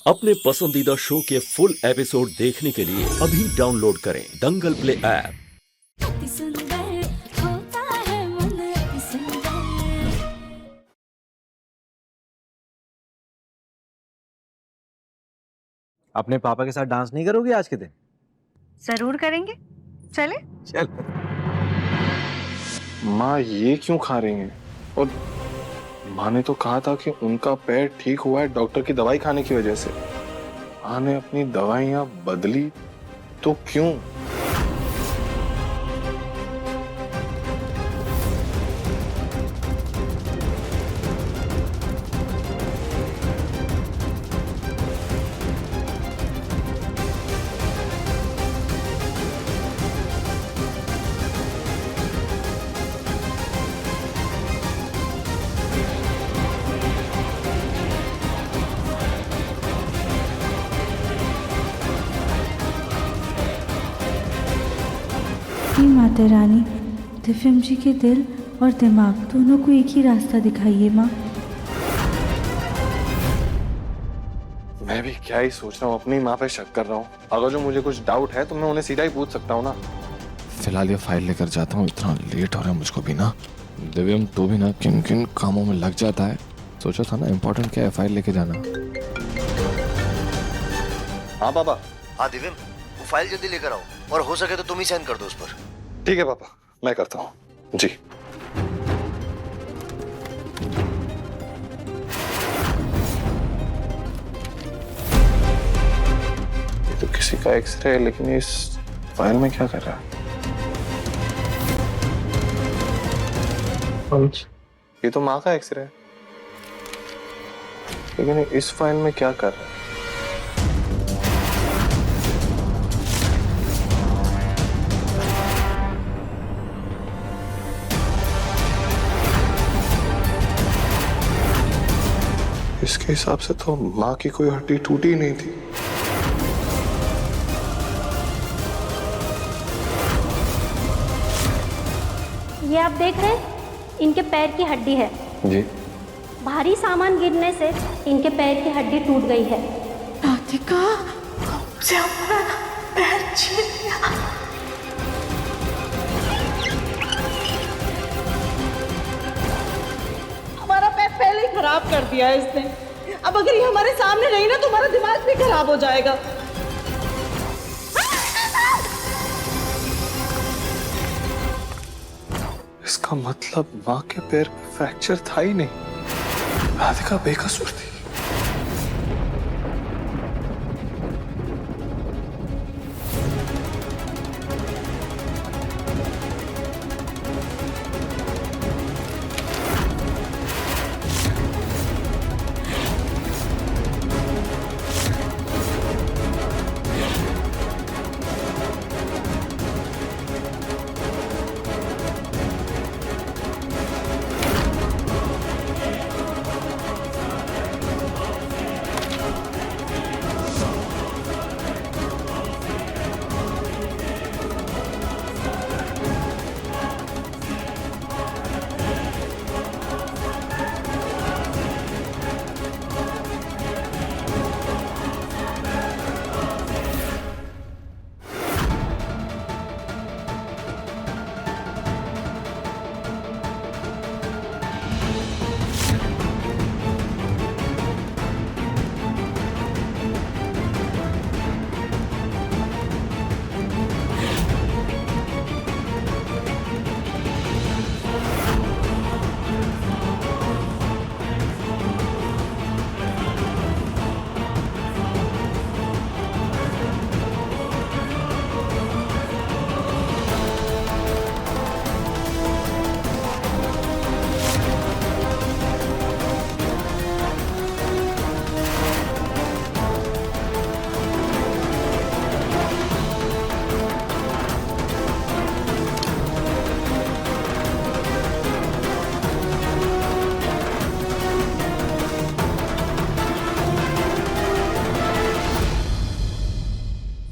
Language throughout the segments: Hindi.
अपने पसंदीदा शो के फुल एपिसोड देखने के लिए अभी डाउनलोड करें दंगल प्ले ऐप। अति सुंदर होता है मन अति सुंदर। अपने पापा के साथ डांस नहीं करोगी आज के दिन? जरूर करेंगे, चले। चल। माँ ये क्यों खा रही हैं? और माँ ने तो कहा था कि उनका पैर ठीक हुआ है डॉक्टर की दवाई खाने की वजह से। माँ ने अपनी दवाइयाँ बदली तो क्यों? हे माता रानी, दिव्यम जी के दिल और दिमाग दोनों को एक ही रास्ता दिखाइए माँ। मैं भी क्या ही सोच रहा हूँ, अपनी माँ पे शक कर रहा हूँ। अगर जो मुझे कुछ डाउट है तो मैं उन्हें सीधा ही पूछ सकता हूँ ना। फिलहाल ये फाइल लेकर जाता हूँ, इतना लेट हो रहा है मुझको भी ना। दिव्यम तू भी ना किन किन कामों में लग जाता है। सोचा था ना इम्पोर्टेंट क्या है, फाइल लेके जाना। हाँ पापा। हाँ दिव्यम, वो फाइल जल्दी लेकर आओ और हो सके तो तुम ही साइन कर दो उस पर। ठीक है पापा, मैं करता हूँ जी। ये तो किसी का एक्सरे है, लेकिन इस फाइल में क्या कर रहा है? ये तो माँ का एक्सरे है, लेकिन इस फाइल में क्या कर रहा है? इसके हिसाब से तो माँ की कोई हड्डी टूटी ही नहीं थी। ये आप देख रहे हैं, इनके पैर की हड्डी है। जी। भारी सामान गिरने से इनके पैर की हड्डी टूट गई है। राधिका, हमसे हमारा पैर छीन लिया। हमारा पैर पहले ही खराब कर दिया है इसने। अब अगर ये हमारे सामने रही ना तो हमारा दिमाग भी खराब हो जाएगा। इसका मतलब माँ के पैर में फ्रैक्चर था ही नहीं। राधिका बेकसूर थी।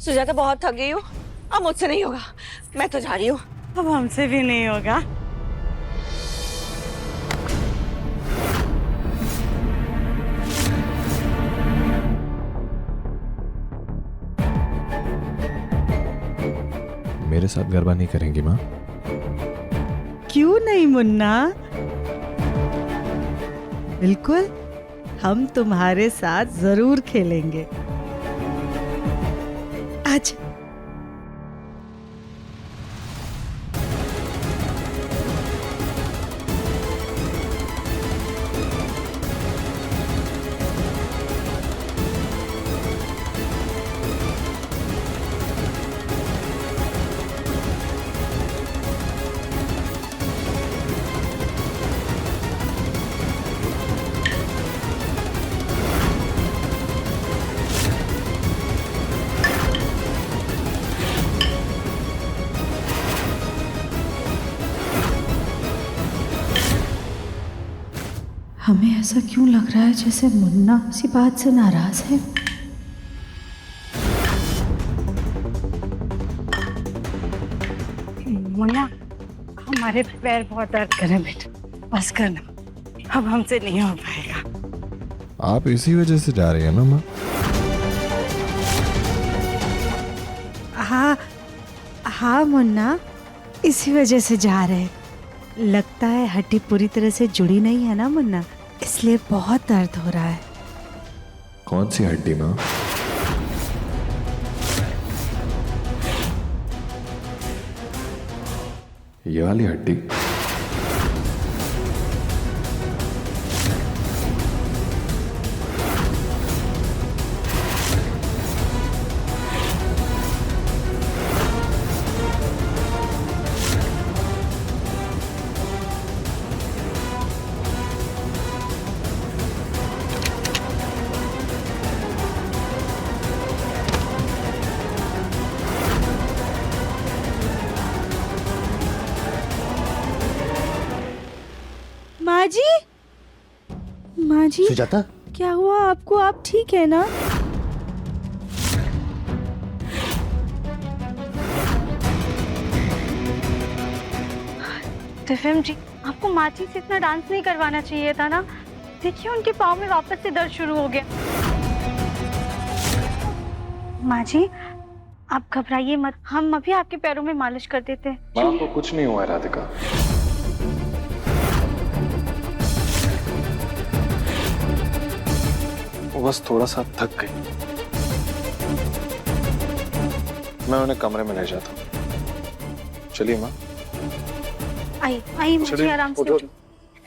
सुजाता बहुत थक गई हूँ, अब मुझसे नहीं होगा, मैं तो जा रही हूँ। अब हमसे भी नहीं होगा। मेरे साथ गरबा नहीं करेंगी माँ? क्यों नहीं मुन्ना, बिल्कुल हम तुम्हारे साथ जरूर खेलेंगे। आज हमें ऐसा क्यों लग रहा है जैसे मुन्ना इसी बात से नाराज है? मुन्ना, हमारे पैर बहुत दर्द कर रहे हैं बेटा, बस करना, अब हमसे नहीं हो पाएगा। आप इसी वजह से जा रही है ना माँ? हाँ हाँ मुन्ना, इसी वजह से जा रहे हैं। लगता है हड्डी पूरी तरह से जुड़ी नहीं है ना मुन्ना, इसलिए बहुत दर्द हो रहा है। कौन सी हड्डी माँ? ये वाली हड्डी? माँ जी, माँ जी, सुजाता, क्या हुआ आपको? आप ठीक है ना? दिव्यम जी, आपको माची से इतना डांस नहीं करवाना चाहिए था ना। देखिए उनके पाँव में वापस से दर्द शुरू हो गया। माँ जी, आप घबराइए मत, हम अभी आपके पैरों में मालिश कर देते हैं। माँ को कुछ नहीं हुआ राधिका। वो बस थोड़ा सा थक गई। मैं उन्हें कमरे में ले जाता हूँ। चलिए माँ। आइए आइए माँ जी, आराम से उठिए,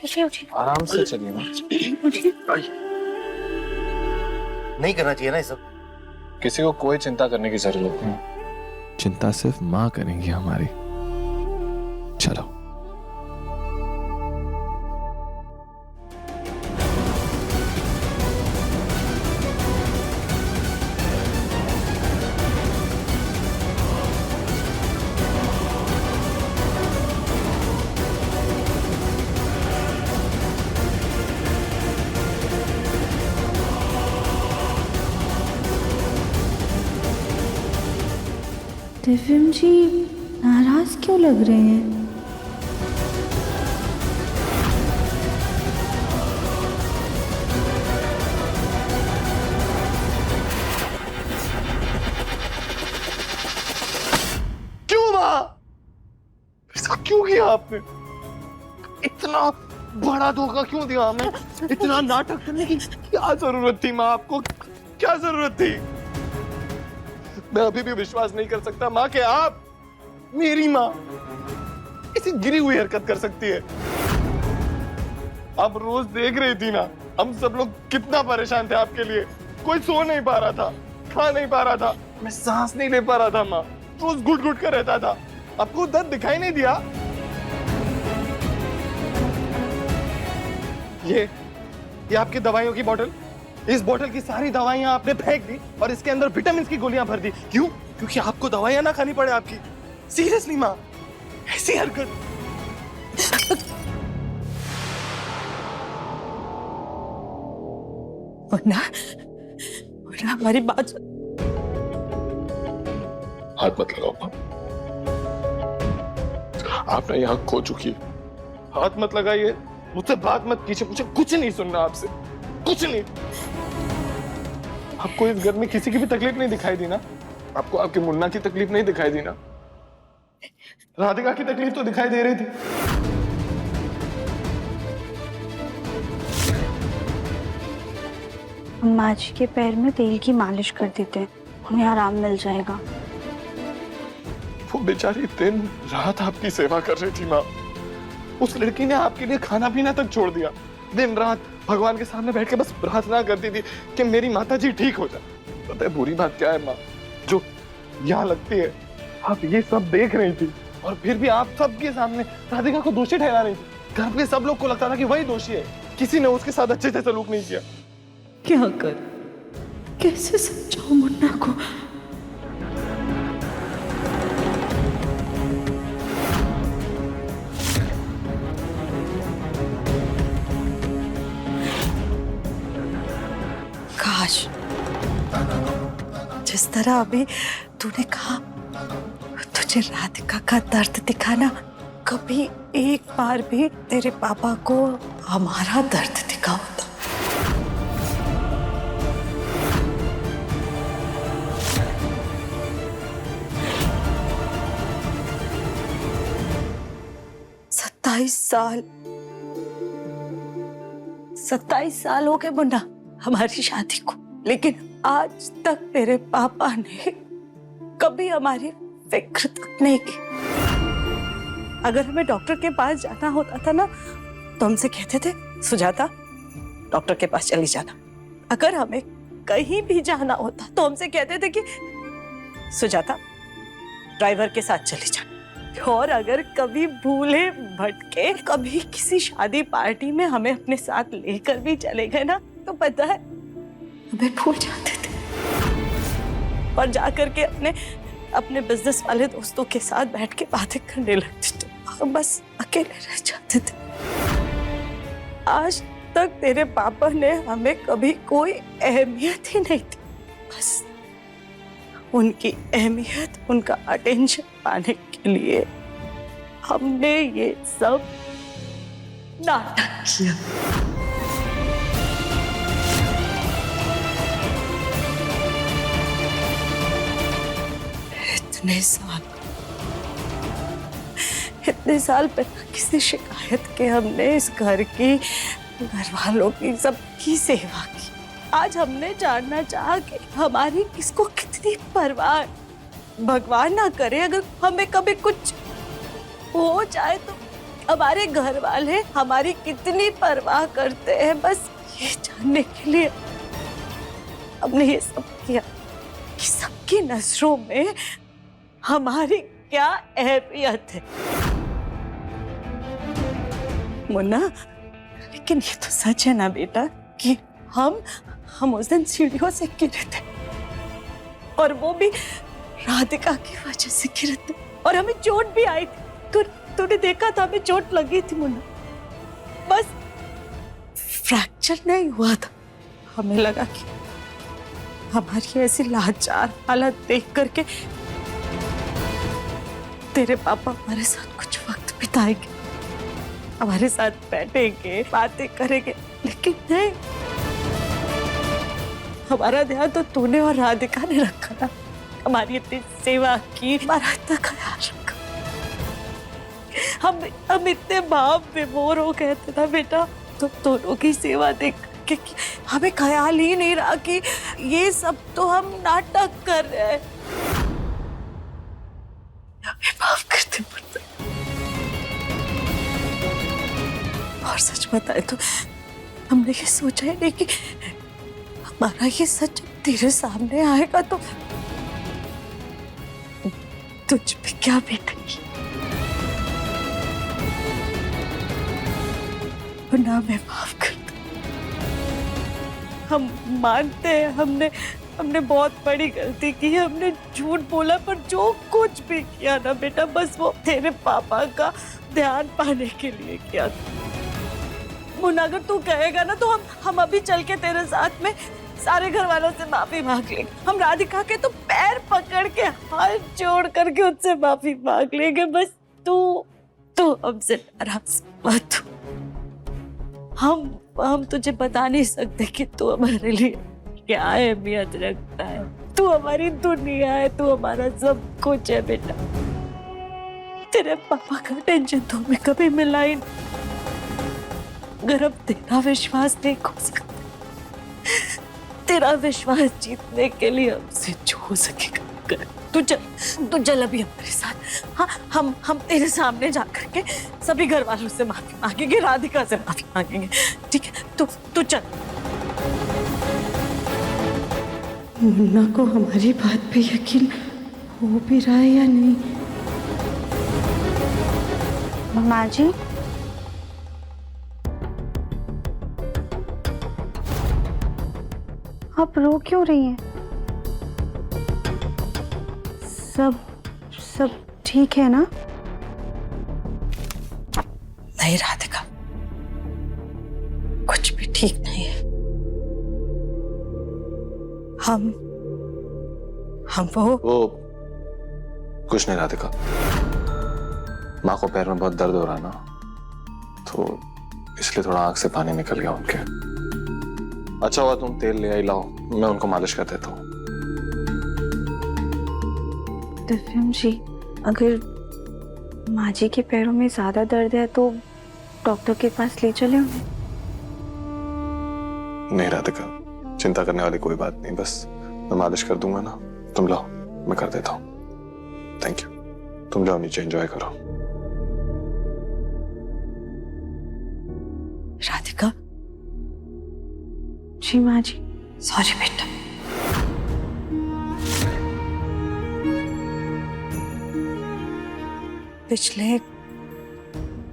पीछे उठिए। आराम से चलिए माँ। नहीं करना चाहिए ना ये सब। किसी को कोई चिंता करने की जरूरत नहीं, चिंता सिर्फ माँ करेंगी हमारी। चलो। दिव्यम जी नाराज क्यों लग रहे हैं? क्यों माँ? ऐसा क्यों किया आपने? इतना बड़ा धोखा क्यों दिया हमें? इतना नाटक करने की क्या जरूरत थी माँ? आपको क्या जरूरत थी? मैं अभी भी विश्वास नहीं कर सकता माँ कि आप, मेरी माँ, ऐसी गिरी हुई हरकत कर सकती है। आप रोज देख रही थी ना, हम सब लोग कितना परेशान थे आपके लिए। कोई सो नहीं पा रहा था, खा नहीं पा रहा था, मैं सांस नहीं ले पा रहा था माँ, रोज घुट घुट कर रहता था। आपको दर्द दिखाई नहीं दिया? ये आपकी दवाइयों की बोतल, इस बोतल की सारी दवाइयां आपने फेंक दी और इसके अंदर विटामिन की गोलियां भर दी। क्यों? क्योंकि आपको दवाइयां ना खानी पड़े आपकी। सीरियसली माँ, ऐसी हरकत? मुन्ना, हमारी बात। हाथ मत लगाओ माँ, आपने यहाँ खो चुकी है। हाथ मत लगाइए, मुझसे बात मत कीजिए, मुझे कुछ नहीं सुनना आपसे, कुछ नहीं। आपको इस घर में किसी की भी तकलीफ नहीं दिखाई दी ना? आपको आपकी मुन्ना की तकलीफ नहीं दिखाई दी ना? राधिका की तकलीफ तो दिखाई दे रही थी। अम्मा जी के पैर में तेल की मालिश कर देते हैं, उन्हें आराम मिल जाएगा। वो बेचारी दिन रात आपकी सेवा कर रही थी माँ। उस लड़की ने आपके लिए खाना पीना तक छोड़ दिया। दिन रात भगवान के सामने बैठ के बस प्रार्थना करती थी कि मेरी माता जी ठीक हो जाए। पता है बुरी बात क्या है माँ? जो यहाँ लगती है, आप ये सब देख रही थी और फिर भी आप सबके सामने राधिका को दोषी ठहरा रही थी। घर में सब लोग को लगता था कि वही दोषी है, किसी ने उसके साथ अच्छे से सलूक नहीं किया। क्या कर, कैसे समझाऊं मुन्ना को? काश जिस तरह अभी तूने कहा, तुझे राधिका का दर्द दिखाना, कभी एक बार भी तेरे पापा को हमारा दर्द दिखा होता। सत्ताईस साल हो गए मुन्ना हमारी शादी को, लेकिन आज तक तेरे पापा ने कभी हमारी फिक्र तक नहीं की। अगर हमें डॉक्टर के पास जाना होता था ना, तो हमसे कहते थे सुजाता डॉक्टर के पास चली जाना। अगर हमें कहीं भी जाना होता तो हमसे कहते थे कि सुजाता ड्राइवर के साथ चली जाना। और अगर कभी भूले भटके कभी किसी शादी पार्टी में हमें अपने साथ लेकर भी चले गए ना, तो पता है हमें भूल जाते थे और जाकर के अपने बिजनेस वाले दोस्तों के साथ बैठ के बातें करने लगते थे और बस अकेले रह जाते थे। आज तक तेरे पापा ने हमें कभी कोई अहमियत ही नहीं दी। बस उनकी अहमियत, उनका अटेंशन पाने के लिए हमने ये सब नाटक किया। इतने साल बिना किसी शिकायत के हमने इस घर की, घर वालों की, सबकी सेवा की। आज हमने जानना चाहा कि हमारी किसको कितनी परवाह। भगवान ना करे अगर हमें कभी कुछ हो जाए तो हमारे घर वाले हमारी कितनी परवाह करते हैं, बस ये जानने के लिए हमने ये सब किया कि सबकी नजरों में हमारी क्या अहमियत है। मुन्ना, लेकिन ये तो सच है ना बेटा कि हम उस दिन सीढ़ियों से गिरे थे और वो भी राधिका की वजह से गिरे थे और हमें चोट भी आई थी। तूने देखा था हमें चोट लगी थी मुन्ना, बस फ्रैक्चर नहीं हुआ था। हमें लगा कि हमारी ऐसी लाचार हालत देख करके तेरे पापा हमारे साथ कुछ वक्त बिताएंगे, हमारे साथ बैठेंगे, बातें करेंगे, लेकिन नहीं, हमारा ध्यान तो तूने और राधिका ने रखा ना। हमारी इतनी सेवा की, हमारा इतना ख्याल रखा। हम इतने भाव विभोर हो गए थे ना बेटा, तो दोनों की सेवा देख के हमें ख्याल ही नहीं रहा कि ये सब तो हम नाटक कर रहे हैं। हमें माफ करते पड़ते। और सच बताए तो हमने ये सोचा ही नहीं कि हमारा ये सच तेरे सामने आएगा तो तुझ पे क्या बीतेगी। ना मैं माफ कर दूं। हम मानते हैं हमने बहुत बड़ी गलती की है, हमने झूठ बोला, पर जो कुछ भी किया ना बेटा, बस वो तेरे पापा का ध्यान पाने के लिए किया। मुन्ना, अगर तू कहेगा ना तो हम अभी चल के तेरे साथ में सारे घर वालों से माफी मांग लेंगे। हम राधिका के तो पैर पकड़ के हाथ जोड़ करके उससे माफी मांग लेंगे। बस तू हमसे नाराज मत हो। हम तुझे बता नहीं सकते कि तू हमारे लिए क्या अहमियत रखता है। तू हमारी दुनिया है, तू हमारा सब कुछ है बेटा। तेरे पापा का टेंशन तो हमें कभी मिला ही नहीं। अगर अब तेरा विश्वास नहीं खो सकते, तेरा विश्वास जीतने के लिए हमसे जो हो सकेगा कर। तू चल अभी हमारे साथ। हाँ, हम तेरे सामने जा करके सभी घर वालों से माफी मांगेंगे, राधिका से माफी मांगेंगे, ठीक है? तू चल। मुन्ना को हमारी बात पे यकीन हो भी रहा है या नहीं? माँ जी, आप रो क्यों रही हैं? सब ठीक है ना? नहीं राधिका, कुछ भी ठीक नहीं है। हम वो कुछ नहीं राधिका, माँ को पैर में बहुत दर्द हो रहा ना, तो इसलिए थोड़ा आंख से पानी निकल गया उनके। अच्छा हुआ तुम तेल ले आई, लाओ मैं उनको मालिश कर देता हूँ। दिव्यम जी, अगर माँ जी के पैरों में ज्यादा दर्द है तो डॉक्टर के पास ले चले उन्हें। नहीं राधिका, चिंता करने वाली कोई बात नहीं, बस मैं मालिश कर दूंगा ना, तुम लाओ मैं कर देता हूँ। थैंक यू, तुम जाओ नीचे एंजॉय करो। राधिका। जी माँ जी। सॉरी बेटा। पिछले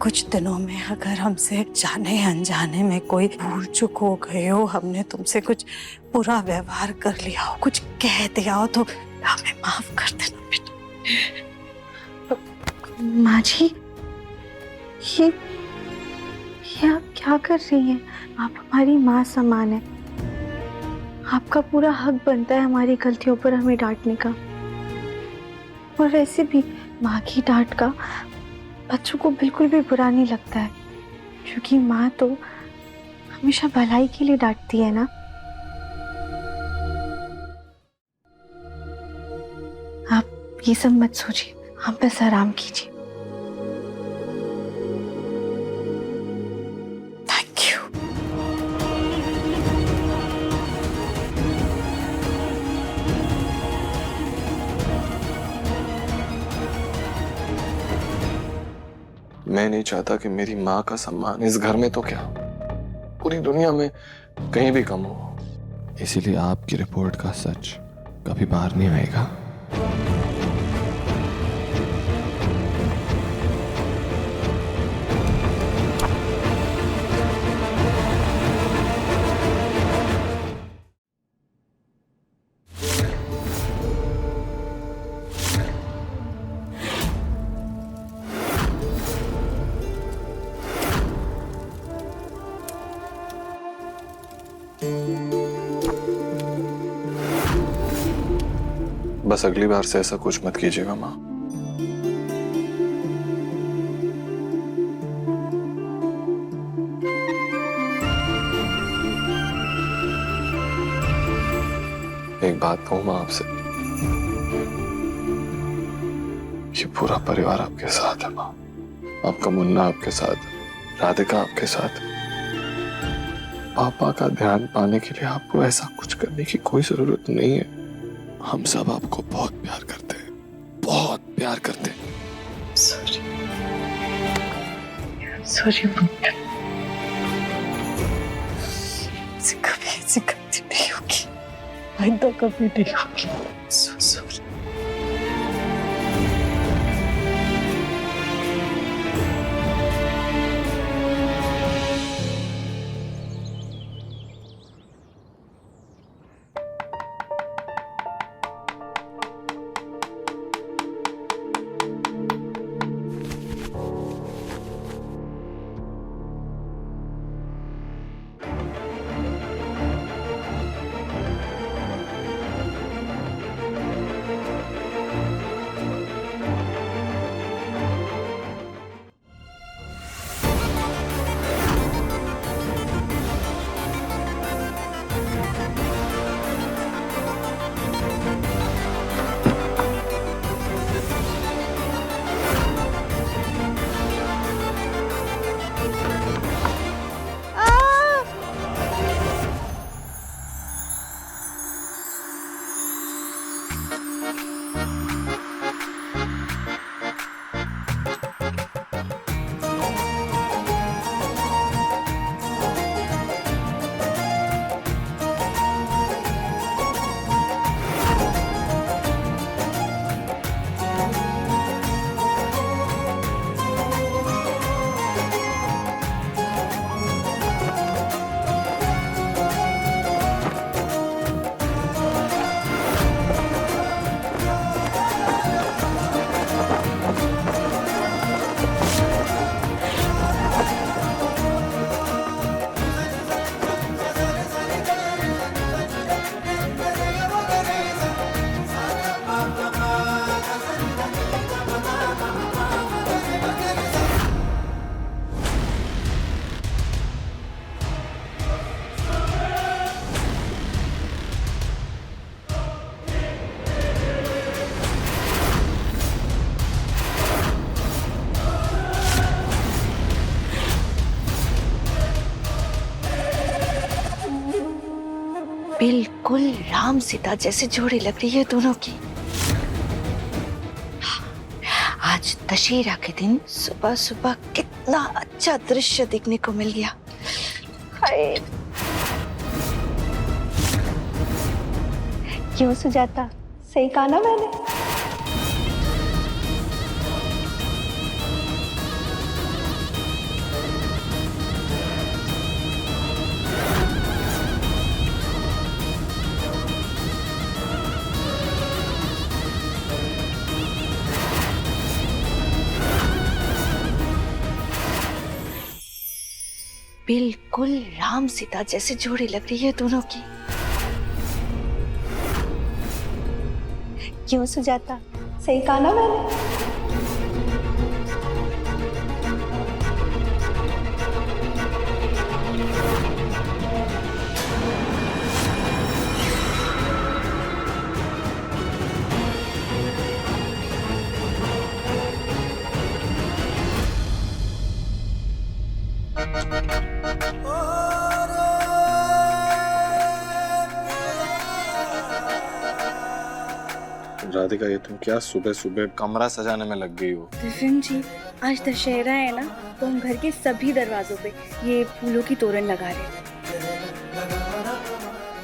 कुछ दिनों में अगर हमसे जाने अनजाने में कोई भूल चूक हो गई हो, हमने तुमसे कुछ बुरा व्यवहार कर लिया हो, कुछ कह दिया हो, तो हमें माफ कर देना बेटा। माँ जी, ये आप क्या कर रही हैं? आप हमारी माँ समान है। आपका पूरा हक बनता है हमारी गलतियों पर हमें डांटने का। और वैसे भी माँ की डांट का बच्चों को बिल्कुल भी बुरा नहीं लगता है, क्योंकि माँ तो हमेशा भलाई के लिए डांटती है ना। आप ये सब मत सोचिए, आप बस आराम कीजिए। Thank you. मैं नहीं चाहता कि मेरी माँ का सम्मान इस घर में तो क्या पूरी दुनिया में कहीं भी कम हो, इसीलिए आपकी रिपोर्ट का सच कभी बाहर नहीं आएगा। बस अगली बार से ऐसा कुछ मत कीजिएगा माँ। एक बात कहूँ माँ आपसे, ये पूरा परिवार आपके साथ है माँ। आपका मुन्ना आपके साथ, राधिका आपके साथ। पापा का ध्यान पाने के लिए आपको ऐसा कुछ करने की कोई जरूरत नहीं है। हम सब आपको बहुत प्यार करते हैं, बहुत प्यार करते हैं। सॉरी कभी ऐसी गलती नहीं होगी, आइंदा कभी नहीं होगी। सॉरी। बिल्कुल राम सीता जैसी जोड़ी लग रही है दोनों की। आज दशहरा के दिन सुबह सुबह कितना अच्छा दृश्य देखने को मिल गया। हाय। क्यों सुजाता, सही कहा ना मैंने? बिल्कुल राम सीता जैसी जोड़ी लग रही है दोनों की। क्यों सुजाता, सही कहा ना मैंने? राधिका, ये तुम क्या सुबह सुबह कमरा सजाने में लग गई हो? दिव्यम जी, आज दशहरा है ना, तो हम घर के सभी दरवाजों पे ये फूलों की तोरण लगा रहे हैं।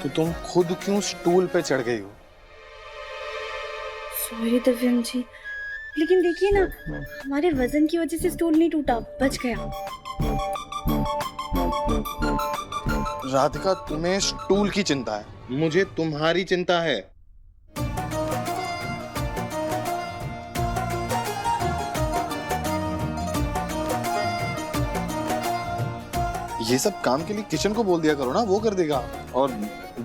तो तुम खुद क्यों स्टूल पे चढ़ गई हो? सॉरी दिव्यम जी, लेकिन देखिए ना, हमारे वजन की वजह से स्टूल नहीं टूटा, बच गया। राधिका, तुम्हें स्टूल की चिंता है, मुझे तुम्हारी चिंता है। ये सब काम के लिए किचन को बोल दिया करो ना, वो कर देगा। और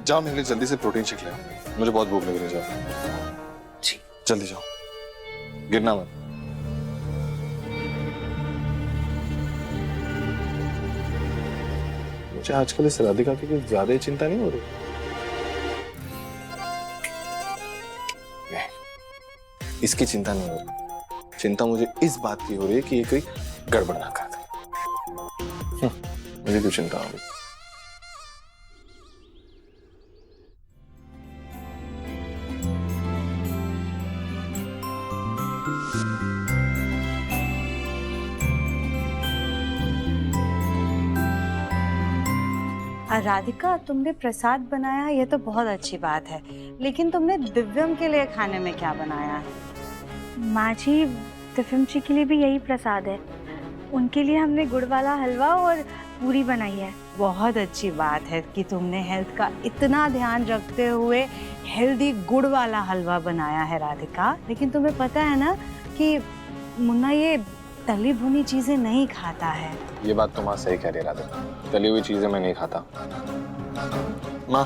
जाओ मेरे लिए जल्दी से प्रोटीन शेक ले आओ, मुझे बहुत भूख लग रही है। जाओ जी, जल्दी जाओ, गिरना मत। मुझे आजकल इस राधिका की कुछ ज्यादा ही चिंता नहीं हो रही। इसकी चिंता नहीं हो रही, चिंता मुझे इस बात की हो रही है कि ये कोई गड़बड़ ना कर दे। मुझे क्यों चिंता होगी? राधिका, तुमने प्रसाद बनाया, ये तो बहुत अच्छी बात है, लेकिन तुमने दिव्यम के लिए खाने में क्या बनाया है? माँ जी, दिव्यम जी के लिए भी यही प्रसाद है। उनके लिए हमने गुड़ वाला हलवा और पूरी बनाई है। बहुत अच्छी बात है कि तुमने हेल्थ का इतना ध्यान रखते हुए हेल्दी गुड़ वाला हलवा बनाया है राधिका। लेकिन तुम्हें पता है ना कि मुन्ना ये तली भुनी चीजें नहीं खाता है। ये बात तो माँ सही कह रही है राधिका, तली हुई चीजें मैं नहीं खाता। माँ,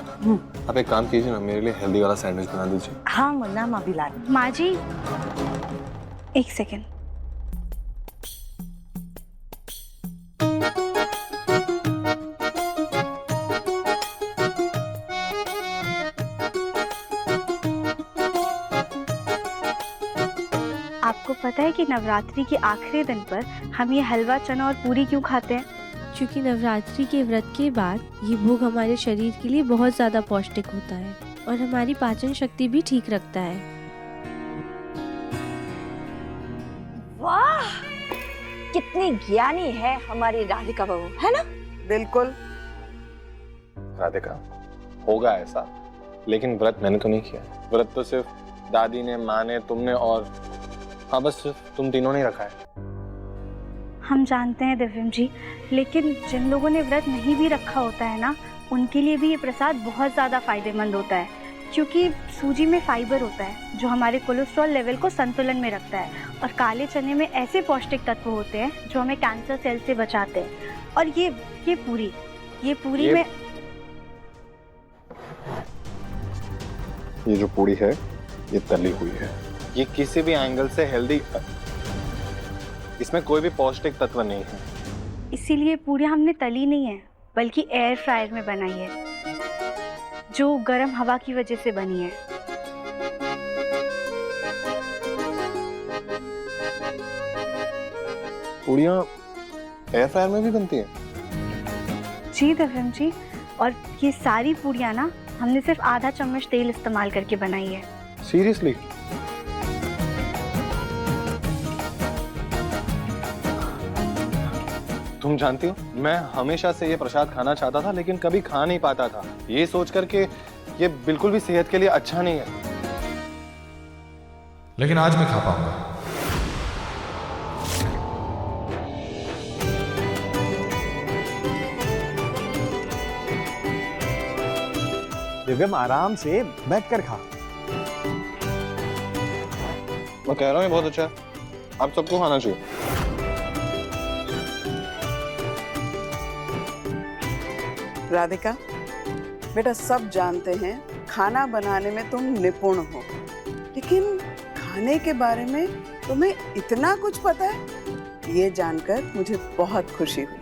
आप एक काम कीजिए ना, मेरे लिए हेल्दी वाला सैंडविच बना दीजिए। हाँ मुन्ना, माँ भी ला। माँ जी, एक सेकेंड। आपको पता है कि नवरात्रि के आखिरी दिन पर हम ये हलवा, चना और पूरी क्यों खाते हैं? क्योंकि नवरात्रि के व्रत के बाद ये भोग हमारे शरीर के लिए बहुत ज़्यादा पौष्टिक होता है और हमारी पाचन शक्ति भी ठीक रखता है। वाह, कितनी ज्ञानी है हमारी राधिका बहू, है ना? बिल्कुल। राधिका, होगा ऐसा, लेकिन व्रत मैंने तो नहीं किया। व्रत तो सिर्फ दादी ने, माँ ने, तुमने और हाँ, बस सिर्फ तुम तीनों ने रखा है। हम जानते हैं दिव्यम जी, लेकिन जिन लोगों ने व्रत नहीं भी रखा होता है ना, उनके लिए भी ये प्रसाद बहुत ज़्यादा फायदेमंद होता है, क्योंकि सूजी में फाइबर होता है जो हमारे कोलेस्ट्रॉल लेवल को संतुलन में रखता है, और काले चने में ऐसे पौष्टिक तत्व होते हैं जो हमें कैंसर सेल से बचाते हैं। और ये पूरी में ये जो पूरी है, ये तली हुई है। ये किसी भी एंगल से हेल्दी, इसमें कोई भी पौष्टिक तत्व नहीं है। इसीलिए पूरियां हमने तली नहीं है, बल्कि एयर फ्रायर में बनाई है, जो गर्म हवा की वजह से बनी है। पूरियां एयर फ्रायर में भी बनती हैं? जी दिव्यम जी, और ये सारी पूरियां ना हमने सिर्फ आधा चम्मच तेल इस्तेमाल करके बनाई है। सीरियसली? तुम जानती हो, मैं हमेशा से ये प्रसाद खाना चाहता था लेकिन कभी खा नहीं पाता था, ये सोच कर के ये बिल्कुल भी सेहत के लिए अच्छा नहीं है। लेकिन आज मैं खा पाऊंगा। दिव्यम आराम से बैठकर खा। मैं कह रहा हूँ ये बहुत अच्छा है, आप सबको खाना चाहिए। राधिका बेटा, सब जानते हैं खाना बनाने में तुम निपुण हो, लेकिन खाने के बारे में तुम्हें इतना कुछ पता है, ये जानकर मुझे बहुत खुशी हुई।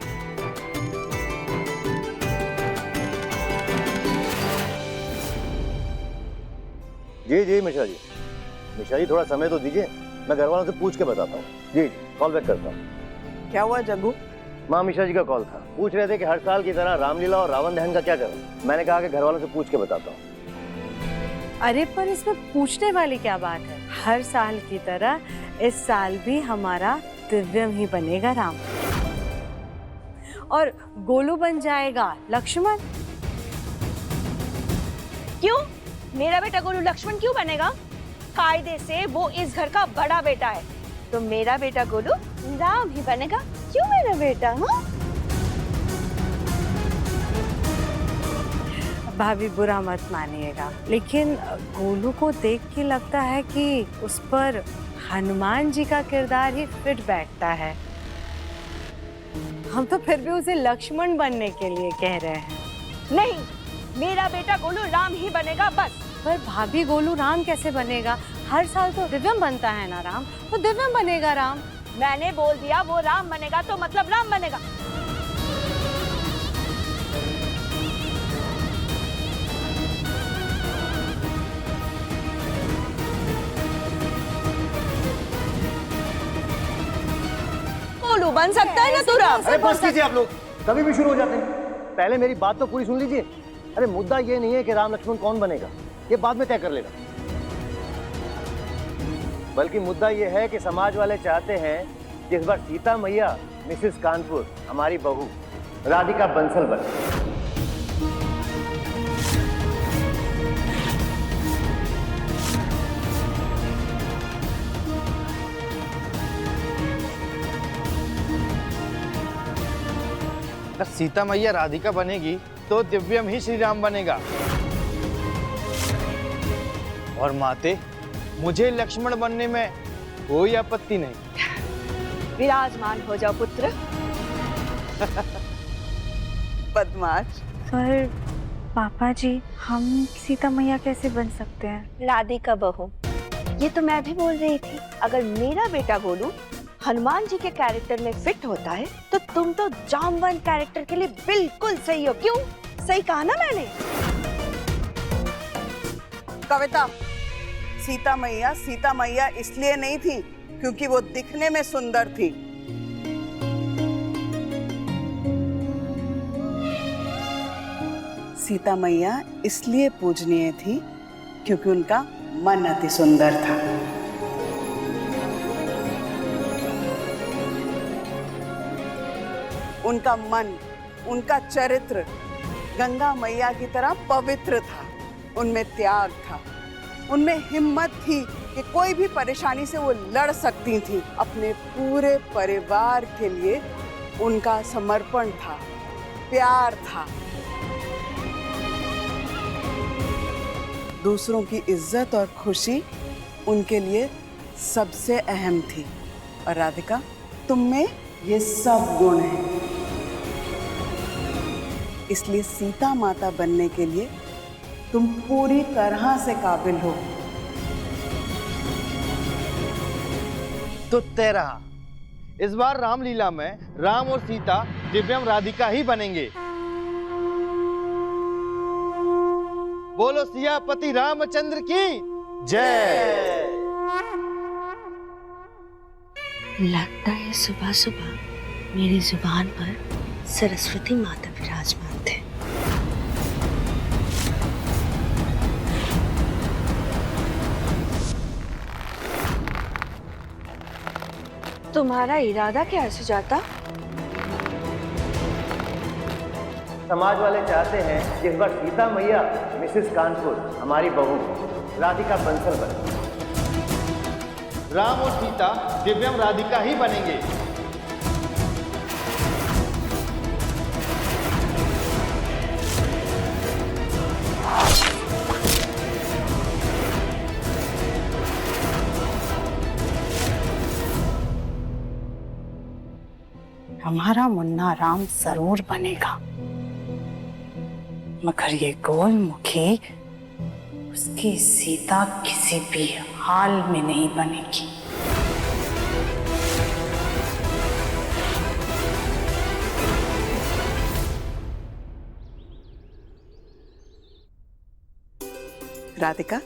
जी जी मिश्रा जी, मिश्रा जी थोड़ा समय तो दीजिए, मैं घर वालों से पूछ के बताता हूँ। जी कॉल बैक करता हूँ। क्या हुआ जग्गू? माँ मिश्रा जी का कॉल था, पूछ रहे थे कि हर साल की तरह रामलीला और रावण दहन का क्या करें। मैंने कहा कि घर वालों से पूछ के बताता हूँ। अरे पर इसमें पूछने वाली क्या बात है? हर साल की तरह इस साल भी हमारा दिव्यम ही बनेगा राम, और गोलू बन जाएगा लक्ष्मण। क्यों? मेरा बेटा गोलू लक्ष्मण क्यों बनेगा? कायदे से वो इस घर का बड़ा बेटा है, तो मेरा बेटा गोलू राम ही बनेगा। क्यों मेरा बेटा? हाँ भाभी बुरा मत मानिएगा, लेकिन गोलू को देख के लगता है कि उस पर हनुमान जी का किरदार ही फिट बैठता है। हम तो फिर भी उसे लक्ष्मण बनने के लिए कह रहे हैं। नहीं, मेरा बेटा गोलू राम ही बनेगा बस। पर भाभी गोलू राम कैसे बनेगा? हर साल तो दिव्यम बनता है ना राम, तो दिव्यम बनेगा राम। मैंने बोल दिया वो राम बनेगा तो मतलब राम बनेगा। गोलू बन सकता है ना तू राम? अरे बस कीजिए आप लोग, कभी भी शुरू हो जाते हैं। पहले मेरी बात तो पूरी सुन लीजिए। अरे मुद्दा ये नहीं है कि राम लक्ष्मण कौन बनेगा, ये बाद में तय कर लेना, बल्कि मुद्दा ये है कि समाज वाले चाहते हैं कि इस बार सीता मैया मिसेस कानपुर हमारी बहू राधिका बंसल बने। अगर सीता मैया राधिका बनेगी तो दिव्यम ही श्री राम बनेगा। और माते, मुझे लक्ष्मण बनने में कोई आपत्ति नहीं। विराजमान हो जाओ पुत्र। बदमाश। पर पापा जी, हम सीता मैया कैसे बन सकते हैं? राधिका बहू, ये तो मैं भी बोल रही थी, अगर मेरा बेटा गोलू हनुमान जी के कैरेक्टर में फिट होता है तो तुम तो जामवंत कैरेक्टर के लिए बिल्कुल सही हो। क्यों? सही कहा ना मैंने? कविता, सीता मैया इसलिए नहीं थी क्योंकि वो दिखने में सुंदर थी। सीता मैया इसलिए पूजनीय थी क्योंकि उनका मन अति सुंदर था। उनका मन, उनका चरित्र गंगा मैया की तरह पवित्र था। उनमें त्याग था, उनमें हिम्मत थी कि कोई भी परेशानी से वो लड़ सकती थी। अपने पूरे परिवार के लिए उनका समर्पण था, प्यार था। दूसरों की इज्जत और खुशी उनके लिए सबसे अहम थी। और राधिका, तुम में ये सब गुण हैं। इसलिए सीता माता बनने के लिए तुम पूरी तरह से काबिल हो। तो तय रहा, इस बार रामलीला में राम और सीता दिव्यम राधिका ही बनेंगे। बोलो सियापति रामचंद्र की जय। लगता है सुबह सुबह मेरी जुबान पर सरस्वती माता विराजमान थे। तुम्हारा इरादा कैसे जाता? समाज वाले चाहते हैं कि इस बार सीता मैया मिसेस कानपुर हमारी बहू राधिका बंसल बने। राम और सीता दिव्यम राधिका ही बनेंगे। हमारा मुन्ना राम जरूर बनेगा, मगर ये गोलमुखी उसकी सीता किसी भी हाल में नहीं बनेगी। राधिका,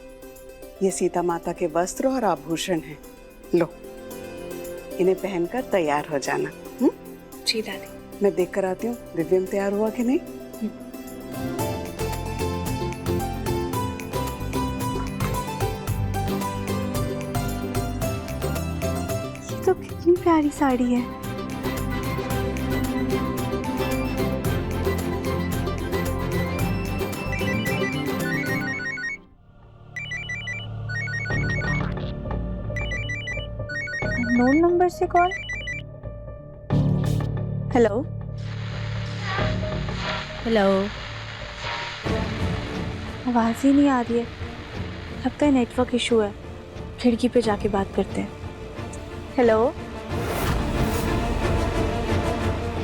ये सीता माता के वस्त्र और आभूषण हैं, लो इन्हें पहनकर तैयार हो जाना। जी दादी। मैं देख कर आती हूँ दिव्यम तैयार हुआ कि नहीं। ये तो कितनी प्यारी साड़ी है। अननोन नंबर से कॉल। Hello hello. आवाज ही नहीं आ रही है, लगता है नेटवर्क इशू है। खिड़की पे जाके बात करते हैं। Hello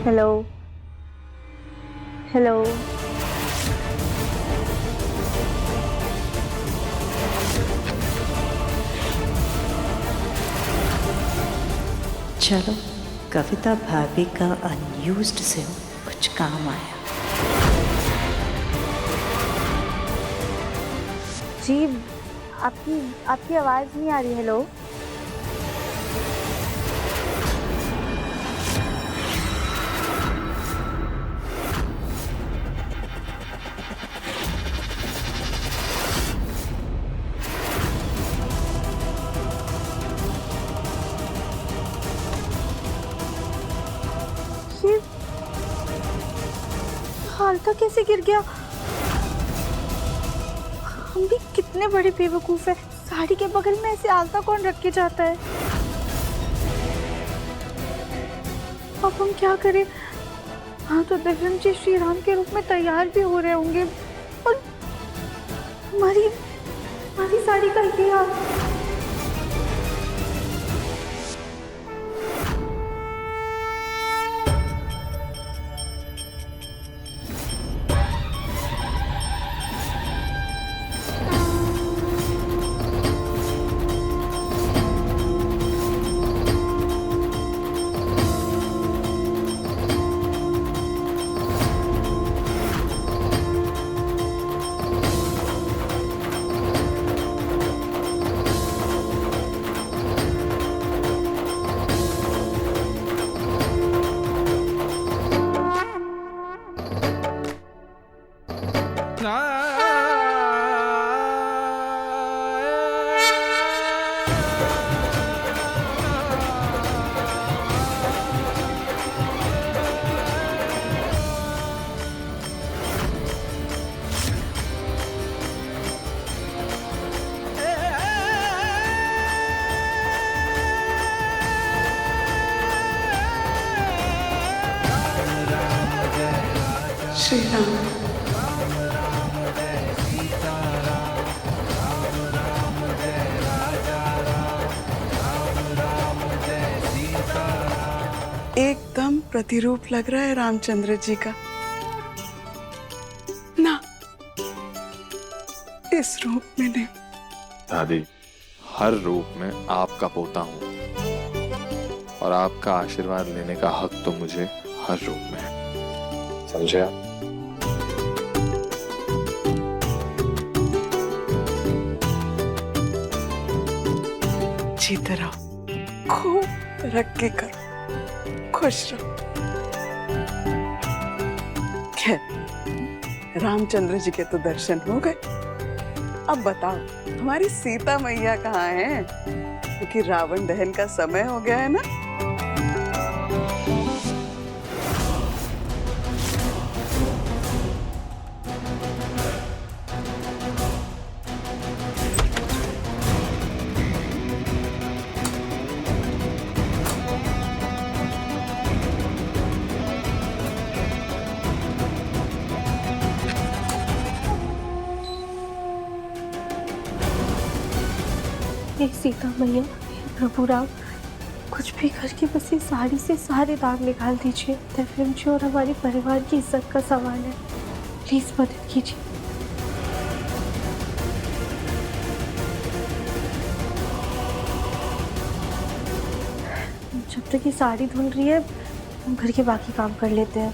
hello hello. चलो, कविता भाभी का अनयूज्ड सिम कुछ काम आया। जी, आपकी आवाज नहीं आ रही। हेलो हालता कैसे गिर गया? हम भी कितने बड़े बेवकूफ है, साड़ी के बगल में ऐसे आलता कौन रख के जाता है? अब हम क्या करें? हाँ तो दिव्यम जी श्री राम के रूप में तैयार भी हो रहे होंगे और हमारी साड़ी का ये हाल। श्री राम। एकदम प्रतिरूप लग रहा है रामचंद्र जी का ना, इस रूप में नहीं। दादी, हर रूप में आपका पोता हूँ और आपका आशीर्वाद लेने का हक तो मुझे हर रूप में है, समझे आप? जीते रहो, खूब तरक्की करो, खुश रहो। खैर, रामचंद्र जी के तो दर्शन हो गए। अब बताओ हमारी सीता मैया कहाँ है? क्योंकि रावण दहन का समय हो गया है ना। हे सीता मैया, हे प्रभु राम, कुछ भी करके बस इस साड़ी से सारे दाग निकाल दीजिए। दिव्यम जी और हमारे परिवार की इज्जत का सवाल है, प्लीज मदद कीजिए। जब तक ये साड़ी धुल रही है, हम घर के बाकी काम कर लेते हैं।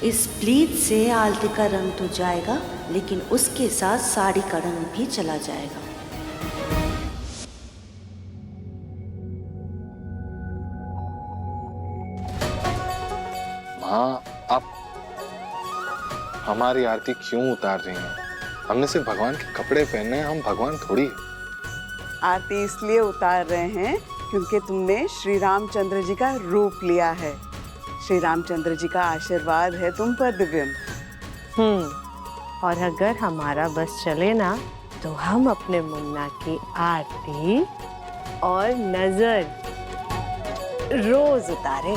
इस ब्लीच से आलती का रंग तो जाएगा, लेकिन उसके साथ साड़ी का रंग भी चला जाएगा। माँ, आप हमारी आरती क्यों उतार रही हैं? हमने सिर्फ भगवान के कपड़े पहने हैं, हम भगवान थोड़ी। आरती इसलिए उतार रहे हैं क्योंकि तुमने श्री रामचंद्र जी का रूप लिया है। श्री रामचंद्र जी का आशीर्वाद है तुम पर दिव्यम। और अगर हमारा बस चले ना, तो हम अपने मुन्ना की आरती और नजर रोज उतारे।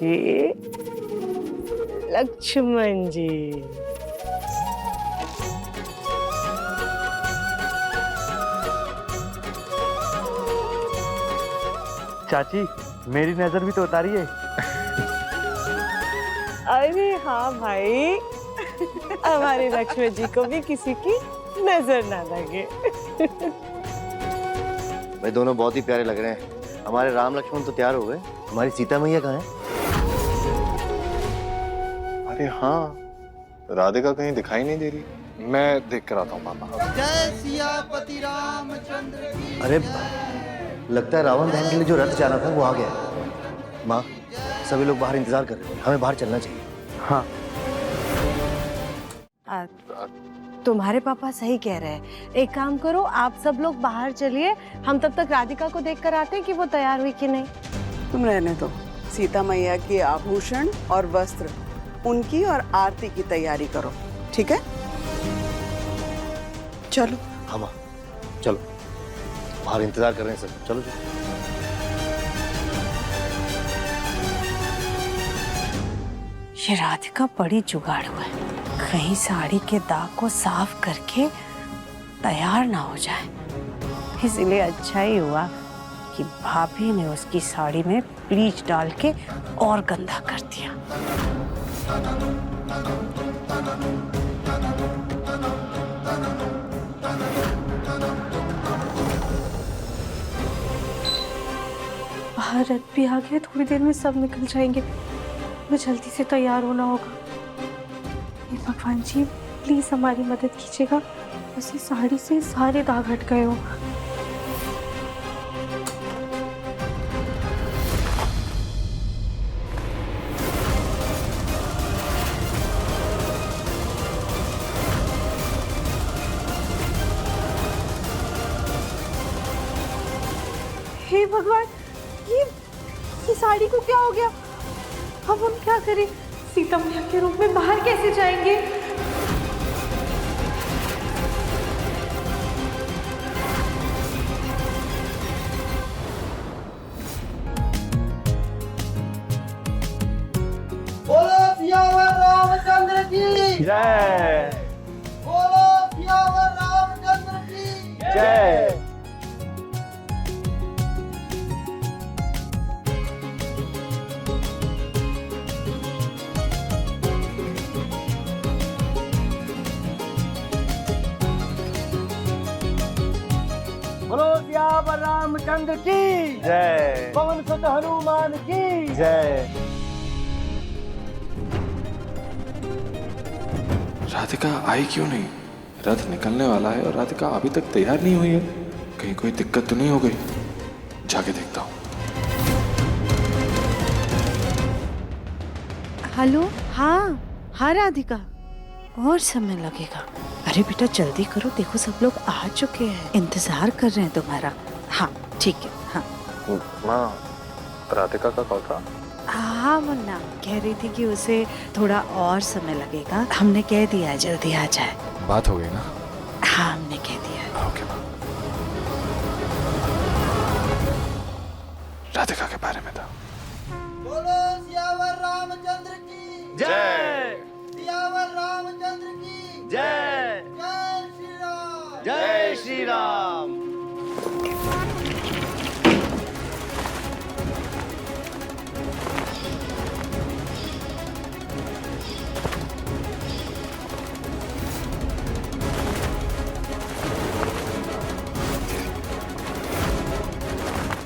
ये लक्ष्मण जी। चाची, मेरी नजर भी तो उतारिए। अरे हाँ भाई, हमारे लक्ष्मण जी को भी किसी की नजर ना लगे। भाई दोनों बहुत ही प्यारे लग रहे हैं। हमारे राम लक्ष्मण तो तैयार हो गए, हमारी सीता मैया कहाँ है? अरे हाँ, राधिका कहीं दिखाई नहीं दे रही। मैं देख कर आता हूँ पापा। जय सियापति रामचंद्र की। अरे लगता है रावण दहन के लिए जो रथ जाना था वो आ गया है। माँ, सभी लोग बाहर इंतजार कर रहे हैं, हमें बाहर चलना चाहिए। हाँ। तुम्हारे पापा सही कह रहे हैं। एक काम करो, आप सब लोग बाहर चलिए, हम तब तक राधिका को देख कर आते हैं कि वो तैयार हुई कि नहीं। तुम रहने दो। सीता मैया के आभूषण और वस्त्र, उनकी और आरती की तैयारी करो, ठीक है? चलो। हाँ माँ, चलो, बाहर इंतजार कर रहे हैं सब। चलो चलो। ये राधिका बड़ी जुगाड़ू है, कहीं साड़ी के दाग को साफ करके तैयार ना हो जाए। इसलिए अच्छा ही हुआ कि भाभी ने उसकी साड़ी में ब्लीच डाल के और गंदा कर दिया। बाहर रथ भी आ गया, थोड़ी देर में सब निकल जाएंगे। हमें जल्दी से तैयार होना होगा। हे भगवान जी, प्लीज हमारी मदद कीजिएगा, बस इस साड़ी से सारे दाग हट गए हो। हे भगवान, ये साड़ी को क्या हो गया? अब हम क्या करें? सीता मैया के रूप में बाहर कैसे जाएंगे? बोलो सियावर रामचंद्र की जय। बोलो सियावर रामचंद्र की जय। बोलो सियावर रामचंद्र की जय। पवन सुत हनुमान की जय। राधिका आई क्यों नहीं? रथ निकलने वाला है और राधिका अभी तक तैयार नहीं हुई है। कहीं कोई दिक्कत तो नहीं हो गई? जाके देखता हूँ। हेलो। हाँ हाँ राधिका, और समय लगेगा। अरे बेटा जल्दी करो, देखो सब लोग आ चुके हैं, इंतजार कर रहे हैं तुम्हारा। हाँ ठीक है। हाँ माँ, राधिका का कॉल था? हाँ मुन्ना कह रही थी कि उसे थोड़ा और समय लगेगा। हमने कह दिया जल्दी आ जाए। बात हो गई ना? हाँ हमने कह दिया। ओके माँ। राधिका के बारे में था। बोलो सियावर रामचंद्र की जय। सियावर रामचंद्र की जय। जय श्री राम। जय श्री राम।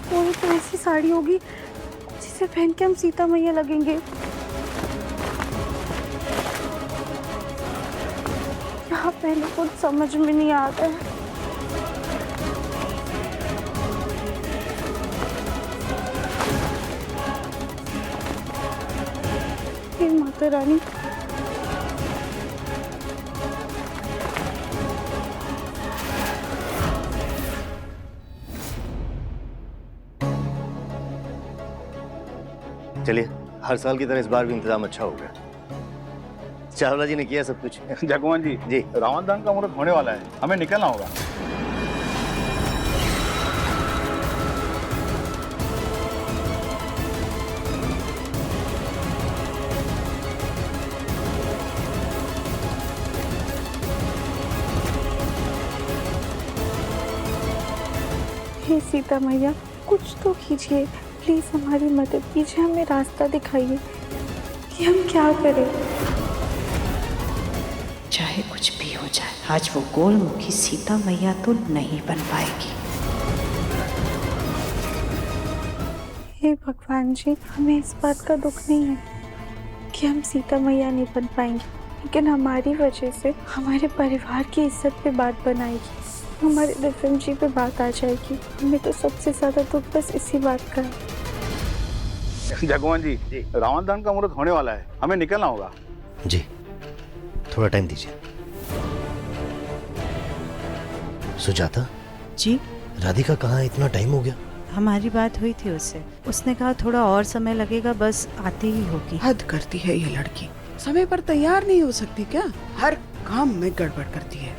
कोई तो ऐसी साड़ी होगी जिसे पहन के हम सीता मैया लगेंगे। यहाँ पहले कुछ समझ में नहीं आता है। हे माता रानी, चलिए, हर साल की तरह इस बार भी इंतजाम अच्छा हो गया। चावला जी ने किया सब कुछ। जगमोहन जी जी, रावण दहन का मुहूर्त होने वाला है, हमें निकलना होगा। हे सीता मैया, कुछ तो कीजिए, प्लीज हमारी मदद कीजिए, हमें रास्ता दिखाइए कि हम क्या करें। चाहे कुछ भी हो जाए, आज वो गोलमुखी सीता मैया तो नहीं बन पाएगी। हे भगवान जी, हमें इस बात का दुख नहीं है कि हम सीता मैया नहीं बन पाएंगे, लेकिन हमारी वजह से हमारे परिवार की इज्जत पे बात बनाएगी, हमारे दिव्यम जी पे बात आ जाएगी। हमें तो सबसे ज्यादा दुख बस इसी बात का है। जगमोहन जी रावण दहन का मुहूर्त होने वाला है, हमें निकलना होगा। जी, थोड़ा टाइम दीजिए। सुजाता जी, राधिका कहाँ है? इतना टाइम हो गया। हमारी बात हुई थी उससे, उसने कहा थोड़ा और समय लगेगा, बस आते ही होगी। हद करती है ये लड़की, समय पर तैयार नहीं हो सकती क्या? हर काम में गड़बड़ करती है।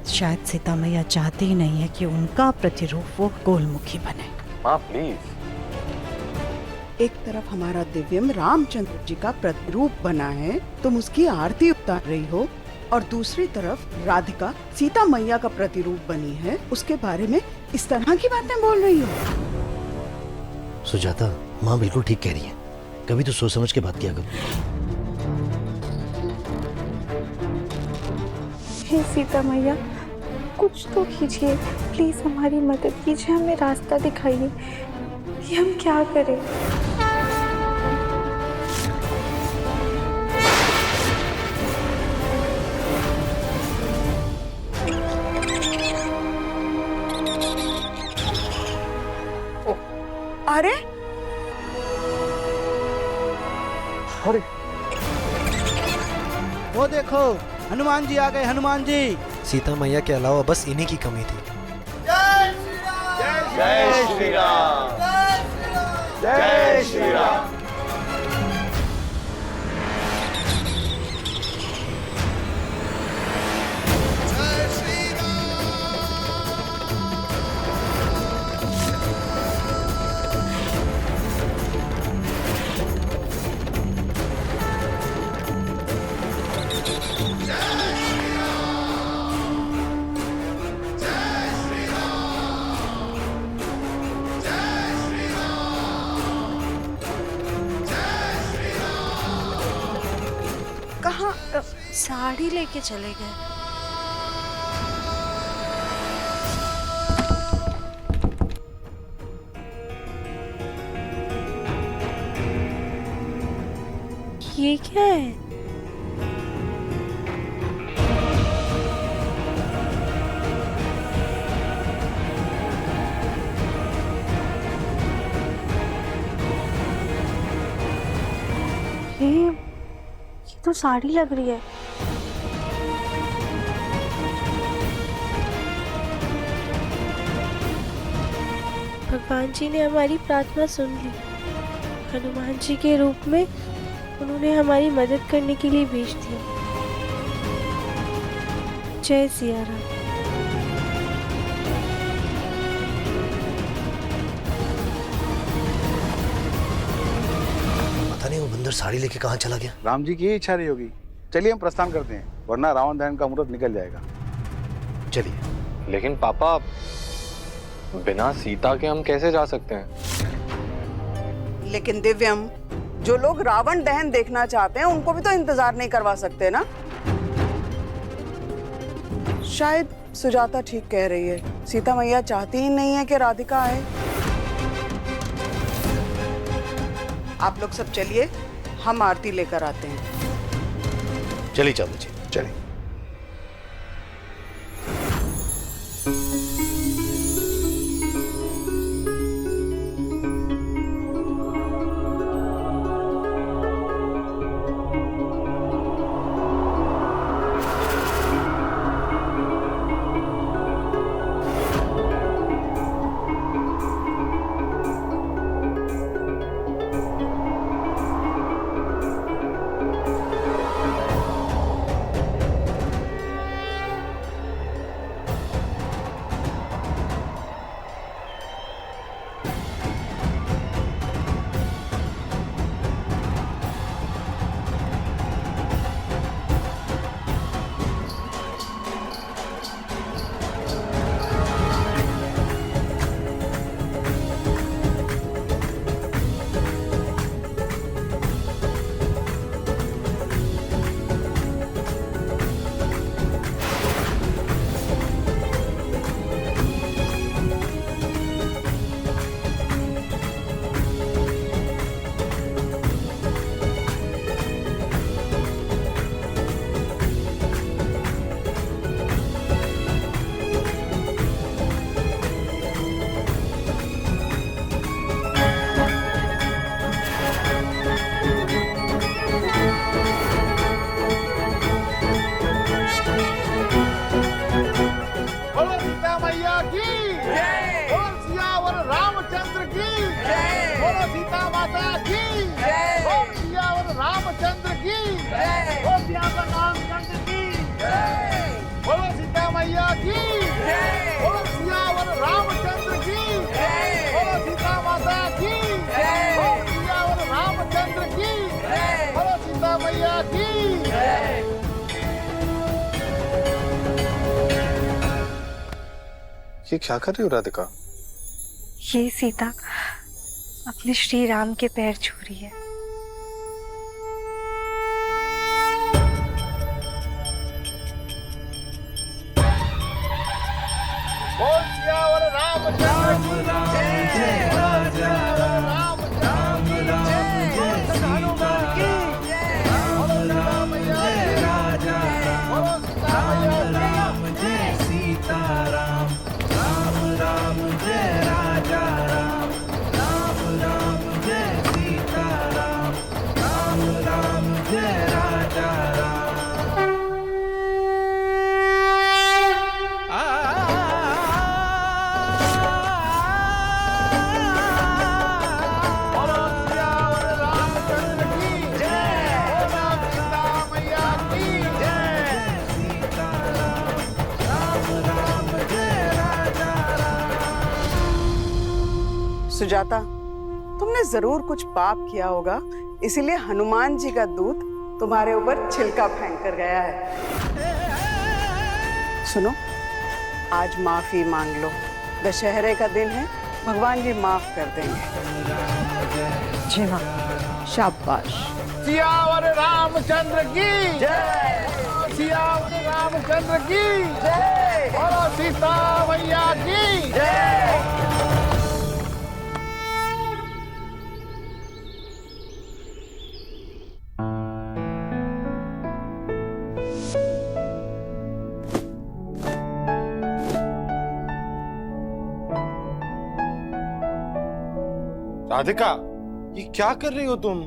शायद सीता मैया चाहती ही नहीं है कि उनका प्रतिरूप वो गोलमुखी बने। माँ प्लीज। एक तरफ हमारा दिव्यम रामचंद्र जी का प्रतिरूप बना है, तुम उसकी आरती उतार रही हो, और दूसरी तरफ राधिका सीता मैया का प्रतिरूप बनी है, उसके बारे में इस तरह की बातें बोल रही हो। सुजाता, माँ बिल्कुल ठीक कह रही है, कभी तो सोच समझ के बात किया करो। हे सीता मैया, कुछ तो कीजिए, प्लीज हमारी मदद कीजिए, हमें रास्ता दिखाइए कि हम क्या करें। अरे अरे वो देखो, हनुमान जी आ गए। हनुमान जी, सीता मैया के अलावा बस इन्हीं की कमी थी। जय श्री राम। जय श्री राम। जय श्री राम। कहाँ? साड़ी लेके चले गए। ये क्या है? ये तो साड़ी लग रही है। भगवान जी ने हमारी प्रार्थना सुन ली। हनुमान जी के रूप में उन्होंने हमारी मदद करने के लिए भेज दिया। जय सिया राम। पता नहीं वो बंदर साड़ी लेके कहाँ चला गया। राम जी की ही इच्छा रही होगी। चलिए हम प्रस्थान करते हैं, वरना रावण दहन का मुहूर्त निकल जाएगा। चलिए। लेकिन पापा, बिना सीता के हम कैसे जा सकते हैं? लेकिन दिव्यम, जो लोग रावण दहन देखना चाहते हैं उनको भी तो इंतजार नहीं करवा सकते ना। शायद सुजाता ठीक कह रही है, सीता मैया चाहती ही नहीं है कि राधिका आए। आप लोग सब चलिए, हम आरती लेकर आते हैं। चलिए चालू जी, चलिए। ये क्या कर रही हो राधिका? ये सीता अपने श्री राम के पैर छू रही है। बोल सियावर रामचंद्र की जय। राजा राम राम राम जय हनुमान की जय। राम जय राजा राम राम जय सीता राम। राम राम जय राजा राम राम जय सीता राम। राम जय राजा राम। सुजाता, तुमने जरूर कुछ पाप किया होगा, इसीलिए हनुमान जी का दूत तुम्हारे ऊपर छिलका फेंक कर गया है। सुनो, आज माफी मांग लो, दशहरे का दिन है, भगवान जी माफ कर देंगे। जी हाँ। शाबाश। सियावर रामचंद्र की जय। सियावर रामचंद्र की जय। बोलो सीता मैया की जय। राधिका, ये क्या कर रही हो तुम?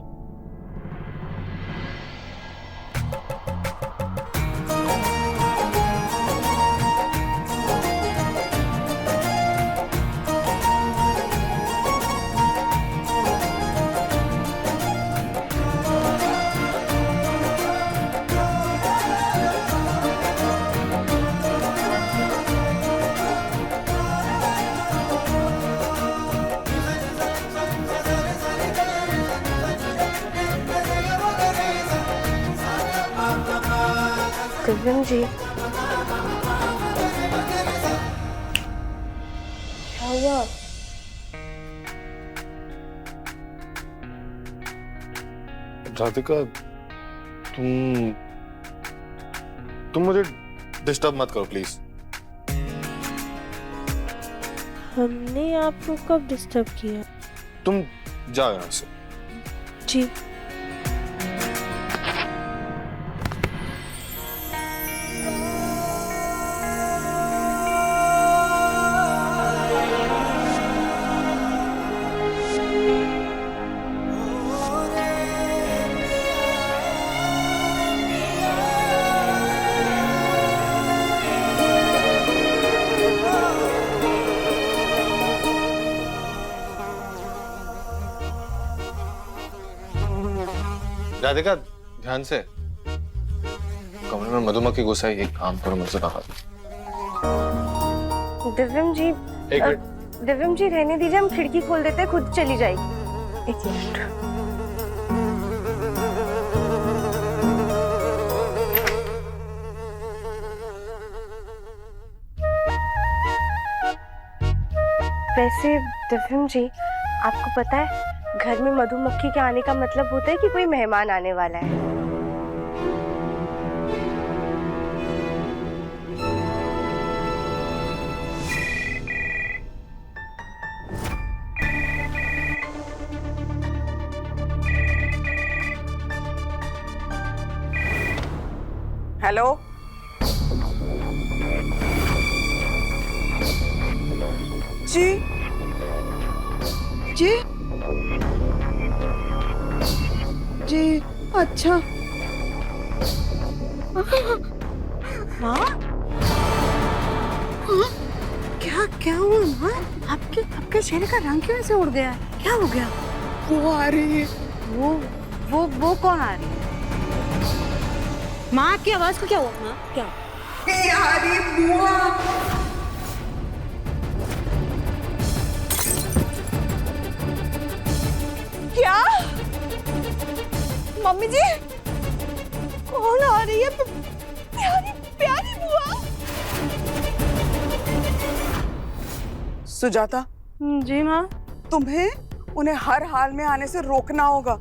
दिव्यम जी, क्या हुआ? राधिका, तुम मुझे डिस्टर्ब मत करो प्लीज। हमने आपको कब डिस्टर्ब किया? तुम जाओ यहाँ से। जी। राधिका, ध्यान से। कमरे में मधुमक्खी घुसा है, एक काम करो मुझसे बाहर। दिव्यम जी, एक मिनट। दिव्यम जी रहने दीजिए, हम खिड़की खोल देते हैं, खुद चली जाएगी। एक मिनट। वैसे दिव्यम जी, आपको पता है घर में मधुमक्खी के आने का मतलब होता है कि कोई मेहमान आने वाला है। हेलो, जी जी जी, अच्छा। माँ, क्या क्या हुआ माँ? आपके चेहरे का रंग क्यों ऐसे उड़ गया? क्या हो गया? वो आ रही है। वो कौन आ रही है? माँ, आपकी आवाज को क्या हुआ? माँ, क्या? प्यारी बुआ। क्या? मम्मी जी, कौन आ रही है? प्यारी प्यारी बुआ। सुजाता। जी माँ। तुम्हें उन्हें हर हाल में आने से रोकना होगा।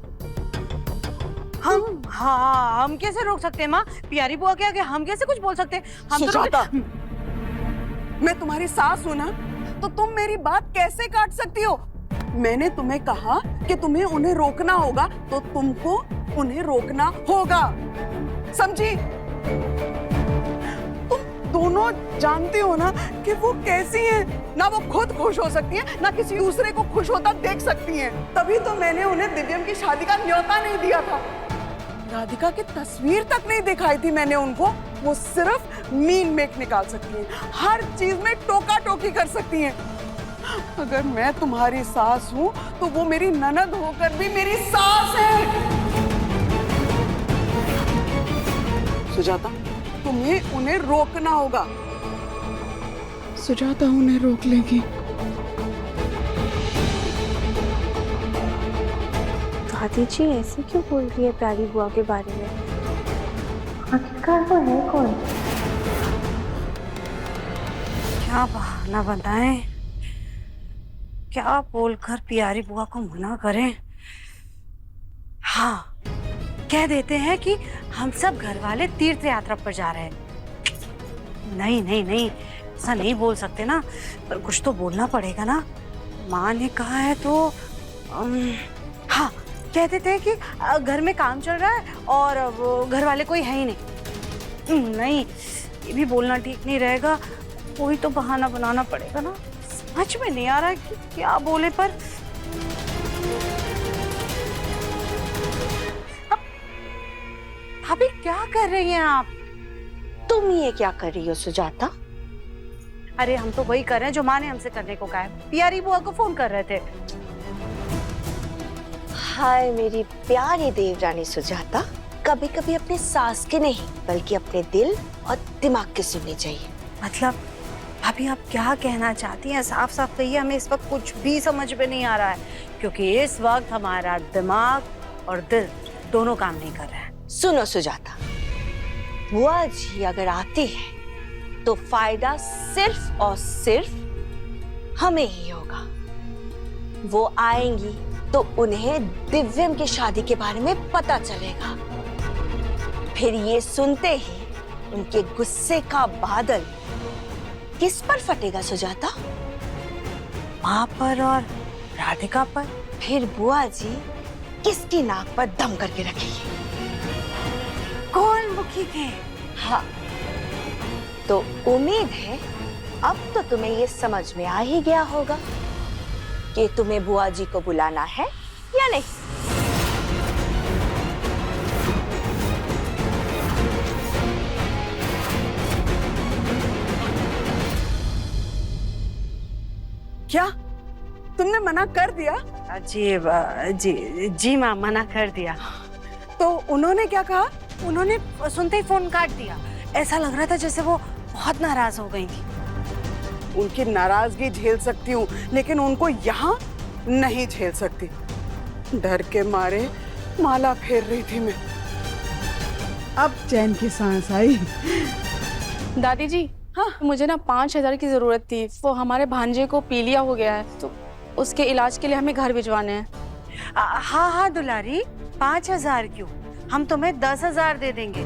हम कैसे रोक सकते हैं माँ? प्यारी बुआ के आगे हम कैसे कुछ बोल सकते हैं? हम सुजाता, मैं तुम्हारी सास हूं ना, तो तुम मेरी बात कैसे काट सकती हो? मैंने तुम्हें कहा कि तुम्हें उन्हें रोकना होगा, तो तुमको उन्हें रोकना होगा, समझी? तुम दोनों जानती हो ना कि वो कैसी हैं। ना वो खुद खुश हो सकती हैं, ना किसी दूसरे को खुश होता देख सकती हैं। तभी तो मैंने उन्हें दिव्यम की शादी का न्योता नहीं दिया था। राधिका की तस्वीर तक नहीं दिखाई थी मैंने उनको। वो सिर्फ मीन मेक निकाल सकती हैं, हर चीज में टोका टोकी कर सकती हैं। अगर मैं तुम्हारी सास हूं, तो वो मेरी ननद होकर भी मेरी सास है। सुजाता, तुम्हें उन्हें रोकना होगा। सुजाता उन्हें रोक लेगी। दादी जी ऐसे क्यों बोल रही है प्यारी बुआ के बारे में? आखिरकार वो है कौन? क्या बहाना बताएं, क्या बोलकर प्यारी बुआ को मना करें? हाँ, कह देते हैं कि हम सब घर वाले तीर्थ यात्रा पर जा रहे हैं। नहीं नहीं नहीं, ऐसा नहीं बोल सकते ना, पर कुछ तो बोलना पड़ेगा ना। माँ ने कहा है तो हाँ, कह देते हैं कि घर में काम चल रहा है और वो घर वाले कोई है ही नहीं। नहीं, ये भी बोलना ठीक नहीं रहेगा, कोई तो बहाना बनाना पड़ेगा ना। समझ में नहीं आ रहा है कि क्या बोले पर। अभी क्या कर रही हैं आप? तुम ये क्या कर रही हो सुजाता? अरे हम तो वही कर रहे हैं जो माँ ने हमसे करने को कहा है। प्यारी बुआ को फोन कर रहे थे। हाय मेरी प्यारी देवरानी सुजाता, कभी कभी अपने सास के नहीं बल्कि अपने दिल और दिमाग के सुननी चाहिए। मतलब अभी आप क्या कहना चाहती हैं? साफ साफ कहिए, हमें इस वक्त कुछ भी समझ में नहीं आ रहा है, क्योंकि इस वक्त हमारा दिमाग और दिल दोनों काम नहीं कर रहे हैं। सुनो सुजाता, बुआ जी अगर आती है तो फायदा सिर्फ और सिर्फ हमें ही होगा। वो आएंगी तो उन्हें दिव्यम की शादी के बारे में पता चलेगा। फिर ये सुनते ही उनके गुस्से का बादल किस पर फटेगा सुजाता? माँ पर और राधिका पर। फिर बुआ जी किसकी नाक पर दम करके रखेगी? कौन मुखी के? हाँ, तो उम्मीद है अब तो तुम्हें ये समझ में आ ही गया होगा कि तुम्हें बुआ जी को बुलाना है या नहीं। क्या तुमने मना कर दिया? जी माँ, मना कर दिया। तो उन्होंने क्या कहा? उन्होंने सुनते ही फोन काट दिया। ऐसा लग रहा था जैसे वो बहुत नाराज हो गई थी। उनकी नाराजगी झेल सकती हूँ, लेकिन उनको यहाँ नहीं झेल सकती। डर के मारे माला फेर रही थी मैं। अब चैन की सांस आई। दादी जी, हाँ, मुझे ना 5,000 की जरूरत थी। वो हमारे भांजे को पीलिया हो गया है, तो उसके इलाज के लिए हमें घर भिजवाने हैं। हाँ दुलारी, 5,000 क्यों, हम तुम्हें 10,000 दे देंगे।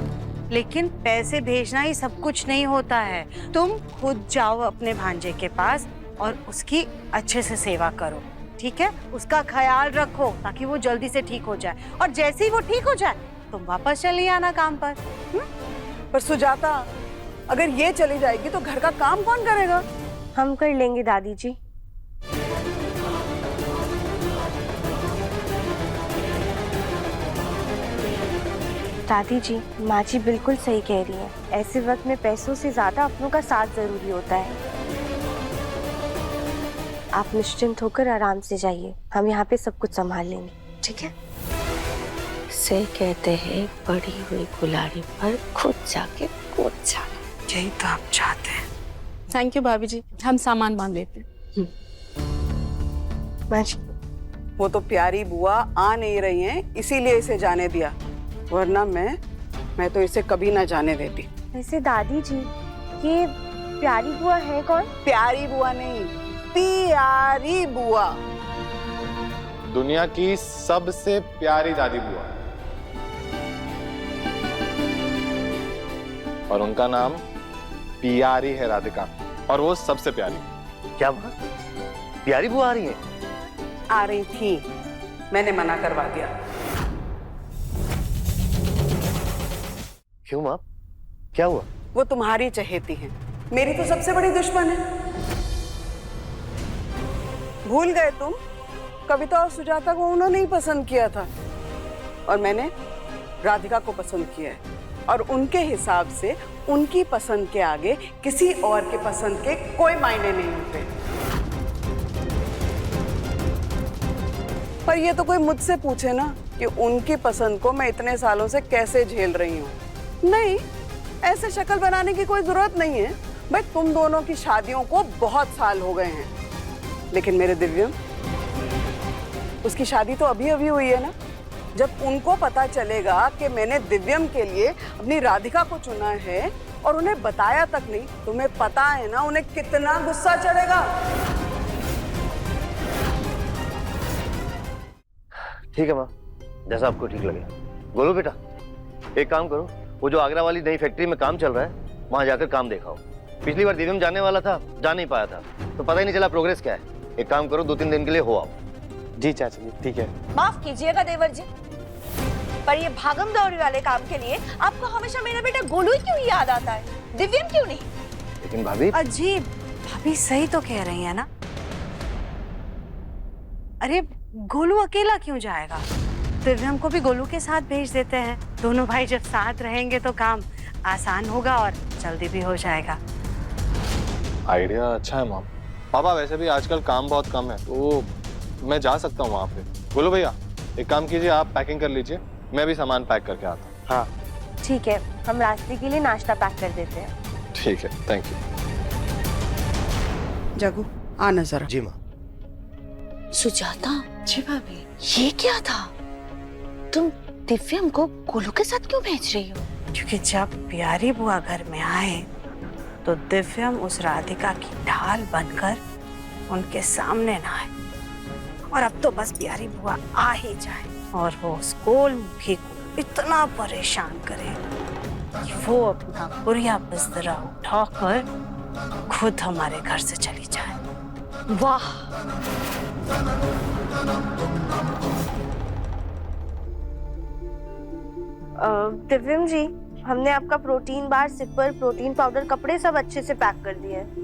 लेकिन पैसे भेजना ही सब कुछ नहीं होता है। तुम खुद जाओ अपने भांजे के पास और उसकी अच्छे से सेवा करो, ठीक है? उसका ख्याल रखो ताकि वो जल्दी से ठीक हो जाए, और जैसे ही वो ठीक हो जाए तुम वापस चली आना काम पर। पर सुजाता, अगर ये चली जाएगी तो घर का काम कौन करेगा? हम कर लेंगे दादी जी। दादी जी, माँ जी बिल्कुल सही कह रही हैं। ऐसे वक्त में पैसों से ज्यादा अपनों का साथ जरूरी होता है। आप निश्चिंत होकर आराम से जाइए, हम यहाँ पे सब कुछ संभाल लेंगे, ठीक है? से कहते हैं पड़ी हुई कुल्हाड़ी पर खुद जाके कूद जाना। यही तो आप चाहते हैं। थैंक यू भाभी जी, हम सामान बांध लेते हैं। वो तो प्यारी बुआ आ नहीं रही हैं, इसीलिए इसे जाने दिया, वरना मैं तो इसे कभी ना जाने देती। वैसे दादी जी, ये प्यारी बुआ है कौन? प्यारी बुआ नहीं, प्यारी बुआ। दुनिया की सबसे प्यारी दादी बुआ, और उनका नाम प्यारी है राधिका, और वो सबसे प्यारी। क्या बात? प्यारी बुआ आ रही है? आ रही थी, मैंने मना करवा दिया। क्यों माँ, क्या हुआ? वो तुम्हारी चहेती हैं, मेरी तो सबसे बड़ी दुश्मन है। भूल गए तुम? कविता और सुजाता को उन्होंने ही पसंद किया था, और मैंने राधिका को पसंद किया है। और उनके हिसाब से उनकी पसंद के आगे किसी और के पसंद के कोई मायने नहीं होते। पर ये तो कोई मुझसे पूछे ना कि उनकी पसंद को मैं इतने सालों से कैसे झेल रही हूँ। नहीं, ऐसे शक्ल बनाने की कोई जरूरत नहीं है भाई। तुम दोनों की शादियों को बहुत साल हो गए हैं, लेकिन मेरे दिव्यम, उसकी शादी तो अभी अभी हुई है ना। जब उनको पता चलेगा कि मैंने दिव्यम के लिए अपनी राधिका को चुना है और उन्हें बताया तक नहीं, तुम्हें पता है ना उन्हें कितना गुस्सा चढ़ेगा। ठीक है माँ, जैसा आपको ठीक लगे। बोलो बेटा, एक काम करो, वो जो आगरा वाली नई फैक्ट्री में काम चल रहा है, वहां जाकर काम देखाओ। पिछली बार दिव्यम जाने वाला था, जा नहीं पाया था, तो पता ही नहीं चला प्रोग्रेस क्या है। एक काम करो, 2-3 दिन के लिए हो आओ। जी चाचा जी, ठीक है। माफ कीजिएगा देवर जी, पर ये भागम दौड़ी वाले काम के लिए आपको हमेशा मेरा बेटा गोलू ही क्यों याद आता है, दिव्यम क्यों नहीं? लेकिन भाभी, अजीब, भाभी सही तो कह रही है ना। अरे गोलू अकेला क्यों जाएगा? दिव्यम को भी गोलू के साथ भेज देते हैं। दोनों भाई जब साथ रहेंगे तो काम आसान होगा और जल्दी भी हो जाएगा। आइडिया अच्छा है मॉम। पापा वैसे भी आजकल काम बहुत कम है, तो मैं जा सकता हूँ वहाँ पे। बोलो भैया, एक काम कीजिए, आप पैकिंग कर लीजिए, मैं भी सामान पैक करके आता हूँ। हाँ ठीक है, हम रास्ते के लिए नाश्ता पैक कर देते हैं। ठीक है, थैंक यू। जगू, आना जरा। जी माँ। सुजाता, जी भाभी, ये क्या था? तुम दिव्यम को गोलू के साथ क्यों भेज रही हो? क्योंकि जब प्यारी बुआ घर में आए तो दिव्यम उस राधिका की ढाल बनकर उनके सामने ना आए। और अब तो बस प्यारी बुआ आ ही जाए और वो उस गोलमुखी को इतना परेशान करे कि वो अपना बुरिया बिस्तरा उठाकर खुद हमारे घर से चली जाए। वाह, दिव्यम जी, हमने आपका protein bar, sipper, protein powder, कपड़े सब अच्छे से पैक कर दिए हैं।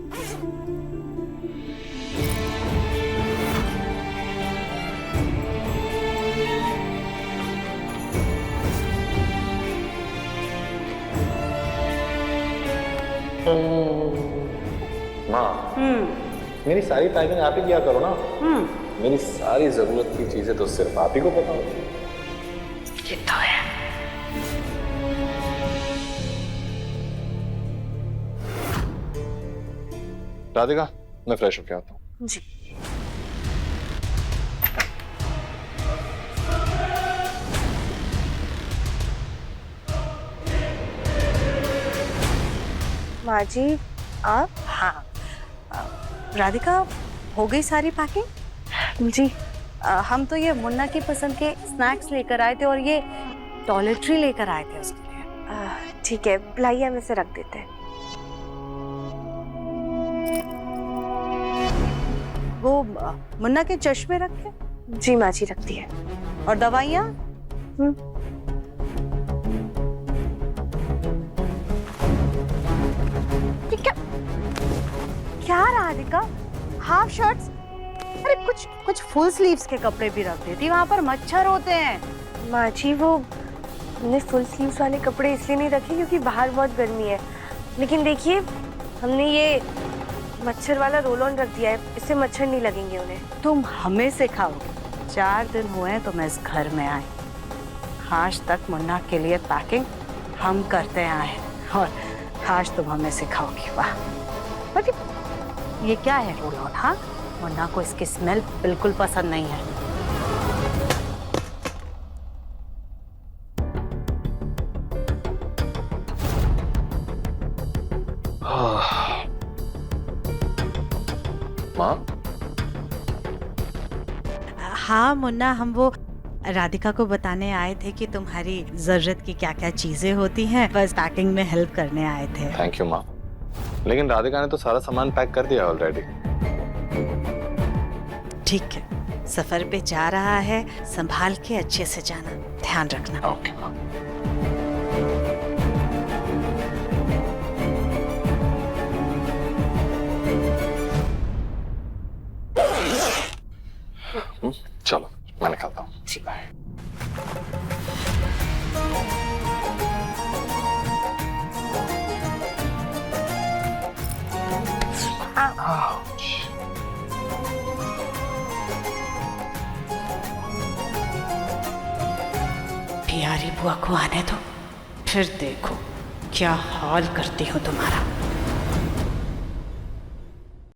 माँ, मेरी सारी पैकिंग आप ही किया करो ना। मेरी सारी जरूरत की चीजें तो सिर्फ आप ही को पता होती। ये तो है। राधिका, मैं फ्रेश होके आता हूँ। जी। माँ जी, आप? हाँ, राधिका हो गई सारी पैकिंग? जी। हम तो ये मुन्ना की पसंद के स्नैक्स लेकर आए थे और ये टॉयलेटरी लेकर आए थे उसके लिए। ठीक है, लाइए हम इसे रख देते हैं। वो मुन्ना के चश्मे रखे? जी माँ जी, रख दिए। और दवाइयाँ? क्या राधिका, हाफ शर्ट्स? अरे कुछ फुल स्लीव्स के कपड़े भी रख देती, वहाँ पर मच्छर होते हैं। माँ जी, वो हमने फुल स्लीव्स वाले कपड़े इसलिए नहीं रखे क्योंकि बाहर बहुत गर्मी है। लेकिन देखिए, हमने ये मच्छर वाला रोल ऑन रख दिया है, इससे मच्छर नहीं लगेंगे उन्हें। तुम हमें सिखाओगे? 4 दिन हुए हैं तुम इस घर में आए, आज तक मुन्ना के लिए पैकिंग हम करते आए और आज तुम हमें सिखाओगी? वाह। अरे ये क्या है रोल ऑन? हाँ, मुन्ना को इसकी स्मेल बिल्कुल पसंद नहीं है। माँ? हाँ मुन्ना, हम वो राधिका को बताने आए थे कि तुम्हारी जरूरत की क्या क्या चीजें होती हैं, बस पैकिंग में हेल्प करने आए थे। थैंक यू माँ, लेकिन राधिका ने तो सारा सामान पैक कर दिया ऑलरेडी। ठीक है, सफर पे जा रहा है, संभाल के अच्छे से जाना, ध्यान रखना। ओके माँ। चलो मैं निकलता हूँ। जी बाय। प्यारी बुआ को आने दो, फिर देखो क्या हाल करती हूँ तुम्हारा।